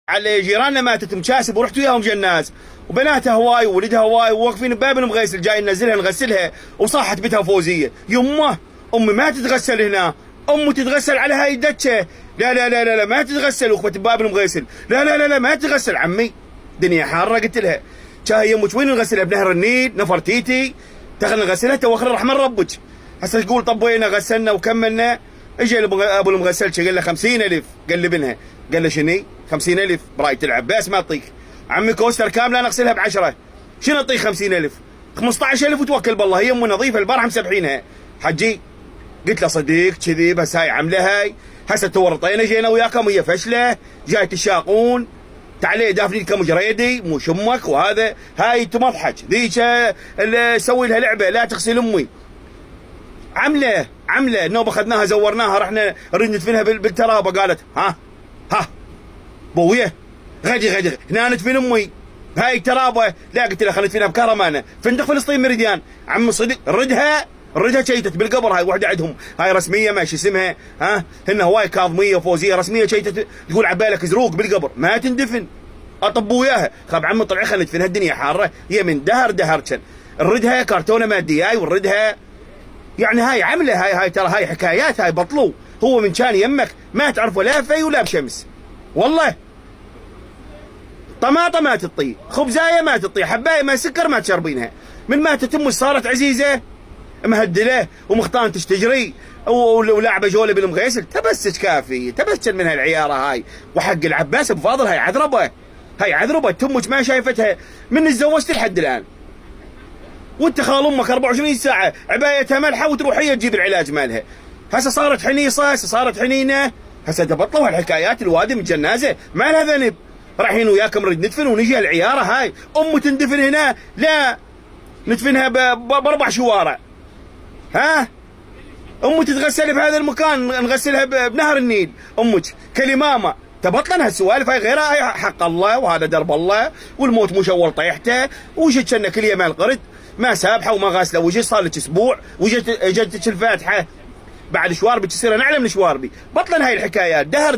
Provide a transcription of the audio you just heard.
على جيراننا ماتت مكاسب ورحت وياهم جناز، وبناتها هواي وولدها هواي وواقفين بباب المغيسل جاي ننزلها نغسلها، وصاحت بنتها فوزيه يمه امي ما تتغسل هنا، امي تتغسل على هاي الدكه، لا لا لا لا ما تتغسل، وقفت بباب المغيسل لا لا لا لا ما تتغسل عمي دنيا حاره. قلت لها شاهي يمك وين نغسلها؟ بنهر النيل نفرتيتي تخل نغسلها توخر الرحمن ربك. هسه تقول طبينا غسلنا وكملنا. اجى ابو المغسل قال له 50,000 قلبنها، قال له شني 50,000 براية العباس ما اعطيك عمي كوستر كامله نغسلها ب10 شنو اعطيك 50,000 15,000 وتوكل بالله هي ام نظيفه البارحه مسبحينها حجي. قلت له صديق كذي بس هاي عمله هاي هسه تورطينا جينا وياكم وهي فشله جاي تشاقون تعالي دافنينكم جريدي مو شمك وهذا هاي تمضحك ذيك اللي سوي لها لعبه لا تغسل امي عمله نوبه اخذناها زورناها رحنا نريد ندفنها بالترابه قالت ها بويه غدي هنا ندفن امي هاي ترابه لا قلت لها خلينا ندفنها بكرمانه فندق فلسطين ميريديان عم صدق ردها شيتت بالقبر هاي وحده عندهم هاي رسميه ماشي اسمها هن هواي كاظميه وفوزيه رسميه شيتت تقول عبالك زروق بالقبر ما تندفن اطب وياها خاب عمي طلعي خلينا ندفنها الدنيا حاره هي من دهر كان نردها كرتونه ماديه هاي ونردها يعني هاي عمله هاي ترى هاي حكايات هاي بطلوا هو من كان يمك ما تعرفه لا في ولا بشمس والله. طماطه ما تطي خبزايه ما تطي حبايه ما سكر ما تشربينها من ما تتم صارت عزيزه مهدله ومختان تشتجري ولعبه جوله بالمغيسل تبسج كافي تبسج من هالعياره هاي وحق العباس ابو فاضل هاي عذربه تمك ما شايفتها من تزوجت لحد الان وانت خال امك 24 ساعه عبايتها ملحه وتروح هي تجيب العلاج مالها. هسه صارت حنيصه صارت حنينه هسه تبطلوا هالحكايات الوادي من جنازه ما لها ذنب رايحين وياكم نريد ندفن ونجي العياره هاي امي تندفن هنا لا ندفنها باربع شوارع امي تتغسل بهذا المكان نغسلها بنهر النيل امك كلمامه تبطلن هالسوالف هاي غيرها هاي حق الله وهذا درب الله والموت مش اول طيحته وجت كنا كل يوم القرد ما سابحه وما غاسله وجت صار لك اسبوع وجتك الفاتحه بعد شواربي تصير نعلم شواربي بطلن هاي الحكايات دهر